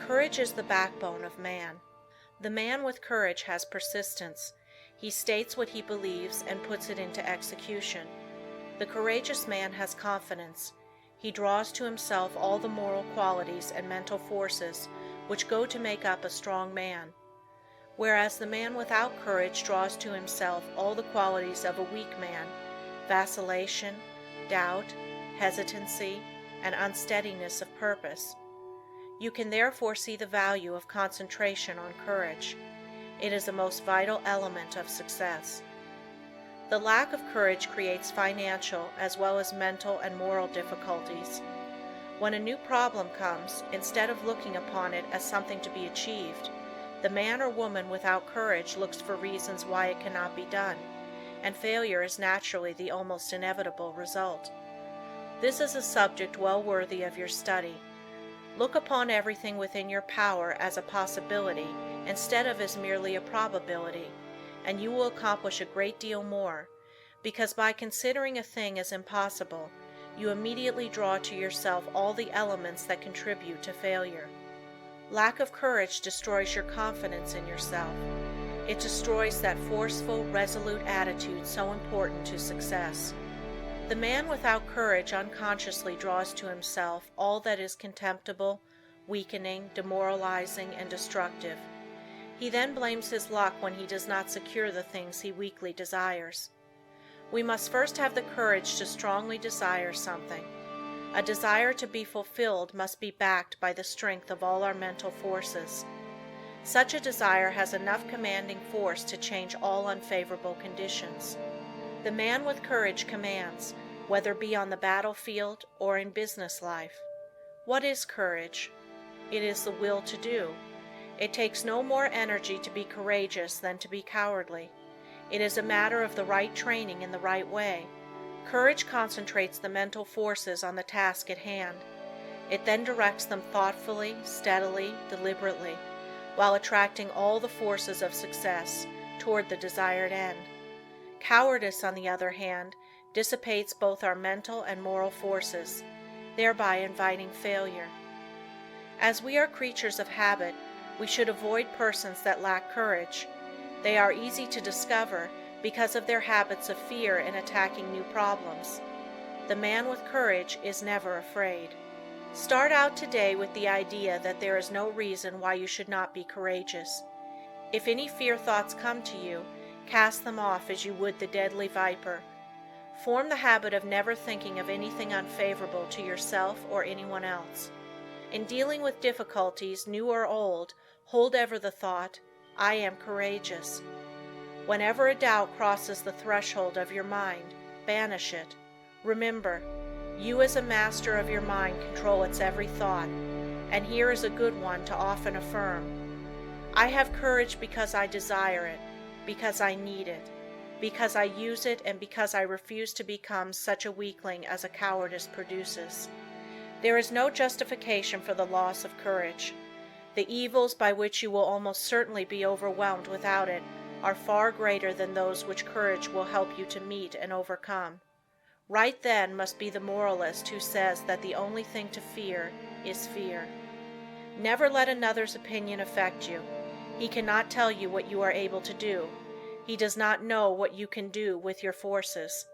Courage is the backbone of man. The man with courage has persistence. He states what he believes and puts it into execution. The courageous man has confidence. He draws to himself all the moral qualities and mental forces which go to make up a strong man. Whereas the man without courage draws to himself all the qualities of a weak man: vacillation, doubt, hesitancy, and unsteadiness of purpose. You can therefore see the value of concentration on courage. It is a most vital element of success. The lack of courage creates financial as well as mental and moral difficulties. When a new problem comes, instead of looking upon it as something to be achieved, the man or woman without courage looks for reasons why it cannot be done, and failure is naturally the almost inevitable result. This is a subject well worthy of your study. Look upon everything within your power as a possibility instead of as merely a probability, and you will accomplish a great deal more, because by considering a thing as impossible, you immediately draw to yourself all the elements that contribute to failure. Lack of courage destroys your confidence in yourself. It destroys that forceful, resolute attitude so important to success. The man without courage unconsciously draws to himself all that is contemptible, weakening, demoralizing, and destructive. He then blames his luck when he does not secure the things he weakly desires. We must first have the courage to strongly desire something. A desire to be fulfilled must be backed by the strength of all our mental forces. Such a desire has enough commanding force to change all unfavorable conditions. The man with courage commands, whether be on the battlefield or in business life. What is courage? It is the will to do. It takes no more energy to be courageous than to be cowardly. It is a matter of the right training in the right way. Courage concentrates the mental forces on the task at hand. It then directs them thoughtfully, steadily, deliberately, while attracting all the forces of success toward the desired end. Cowardice, on the other hand, dissipates both our mental and moral forces, thereby inviting failure. As we are creatures of habit, we should avoid persons that lack courage. They are easy to discover because of their habits of fear in attacking new problems. The man with courage is never afraid. Start out today with the idea that there is no reason why you should not be courageous. If any fear thoughts come to you, cast them off as you would the deadly viper. Form the habit of never thinking of anything unfavorable to yourself or anyone else. In dealing with difficulties, new or old, hold ever the thought, I am courageous. Whenever a doubt crosses the threshold of your mind, banish it. Remember, you as a master of your mind control its every thought, and here is a good one to often affirm. I have courage because I desire it, because I need it, because I use it, and because I refuse to become such a weakling as a cowardice produces. There is no justification for the loss of courage. The evils by which you will almost certainly be overwhelmed without it are far greater than those which courage will help you to meet and overcome. Right then must be the moralist who says that the only thing to fear is fear. Never let another's opinion affect you. He cannot tell you what you are able to do. He does not know what you can do with your forces.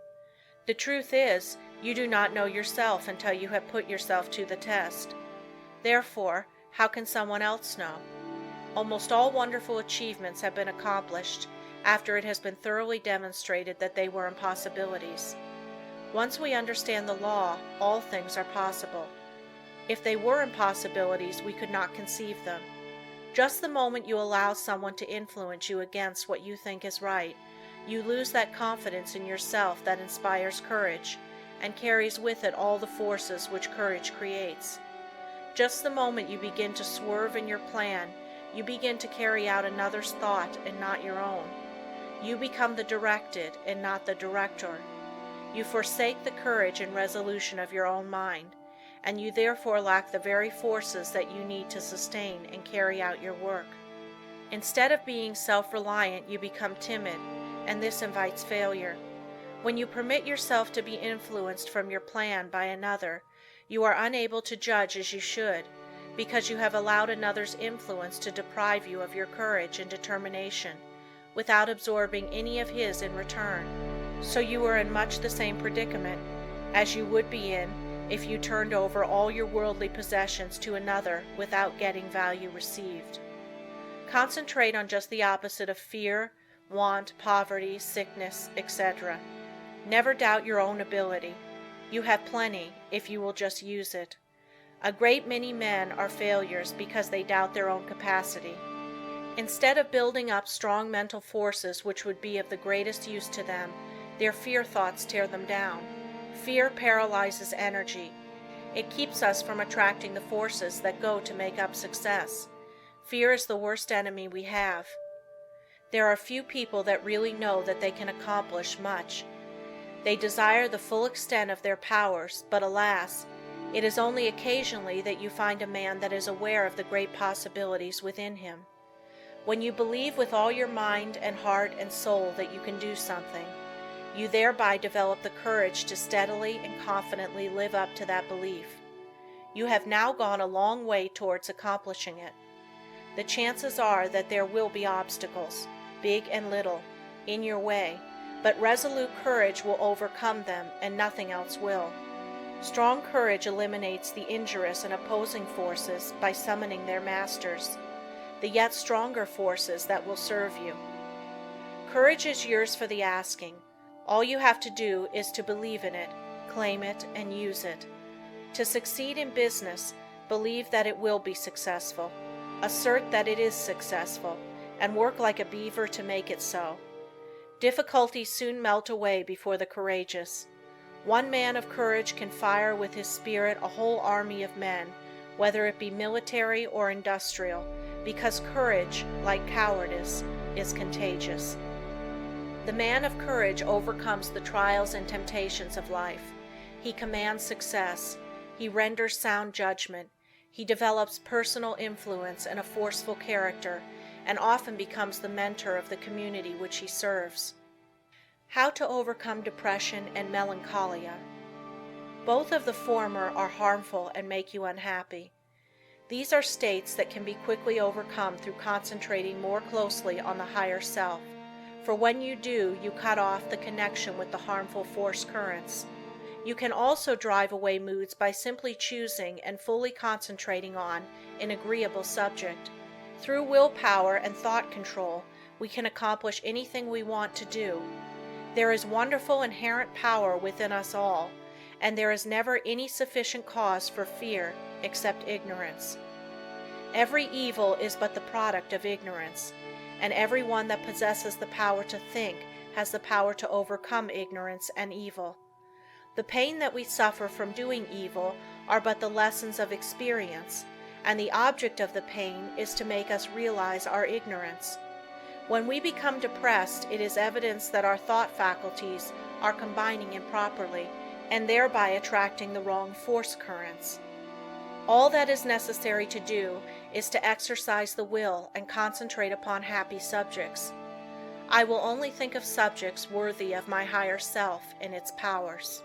The truth is, you do not know yourself until you have put yourself to the test. Therefore, how can someone else know? Almost all wonderful achievements have been accomplished after it has been thoroughly demonstrated that they were impossibilities. Once we understand the law, all things are possible. If they were impossibilities, we could not conceive them. Just the moment you allow someone to influence you against what you think is right, you lose that confidence in yourself that inspires courage and carries with it all the forces which courage creates. Just the moment you begin to swerve in your plan, you begin to carry out another's thought and not your own. You become the directed and not the director. You forsake the courage and resolution of your own mind, and you therefore lack the very forces that you need to sustain and carry out your work. Instead of being self-reliant, you become timid, and this invites failure. When you permit yourself to be influenced from your plan by another, you are unable to judge as you should, because you have allowed another's influence to deprive you of your courage and determination without absorbing any of his in return. So you are in much the same predicament as you would be in if you turned over all your worldly possessions to another without getting value received. Concentrate on just the opposite of fear, want, poverty, sickness, etc. Never doubt your own ability. You have plenty if you will just use it. A great many men are failures because they doubt their own capacity. Instead of building up strong mental forces which would be of the greatest use to them, their fear thoughts tear them down. Fear paralyzes energy. It keeps us from attracting the forces that go to make up success. Fear is the worst enemy we have. There are few people that really know that they can accomplish much. They desire the full extent of their powers, but alas, it is only occasionally that you find a man that is aware of the great possibilities within him. When you believe with all your mind and heart and soul that you can do something, you thereby develop the courage to steadily and confidently live up to that belief. You have now gone a long way towards accomplishing it. The chances are that there will be obstacles, big and little, in your way, but resolute courage will overcome them and nothing else will. Strong courage eliminates the injurious and opposing forces by summoning their masters, the yet stronger forces that will serve you. Courage is yours for the asking. All you have to do is to believe in it, claim it, and use it. To succeed in business, believe that it will be successful. Assert that it is successful, and work like a beaver to make it so. Difficulties soon melt away before the courageous. One man of courage can fire with his spirit a whole army of men, whether it be military or industrial, because courage, like cowardice, is contagious. The man of courage overcomes the trials and temptations of life. He commands success. He renders sound judgment. He develops personal influence and a forceful character, and often becomes the mentor of the community which he serves. How to overcome depression and melancholia. Both of the former are harmful and make you unhappy. These are states that can be quickly overcome through concentrating more closely on the higher self, for when you do, you cut off the connection with the harmful force currents. You can also drive away moods by simply choosing and fully concentrating on an agreeable subject. Through willpower and thought control, we can accomplish anything we want to do. There is wonderful inherent power within us all, and there is never any sufficient cause for fear except ignorance. Every evil is but the product of ignorance, and every one that possesses the power to think has the power to overcome ignorance and evil. The pain that we suffer from doing evil are but the lessons of experience, and the object of the pain is to make us realize our ignorance. When we become depressed, it is evidence that our thought faculties are combining improperly, and thereby attracting the wrong force currents. All that is necessary to do is to exercise the will and concentrate upon happy subjects. I will only think of subjects worthy of my higher self and its powers.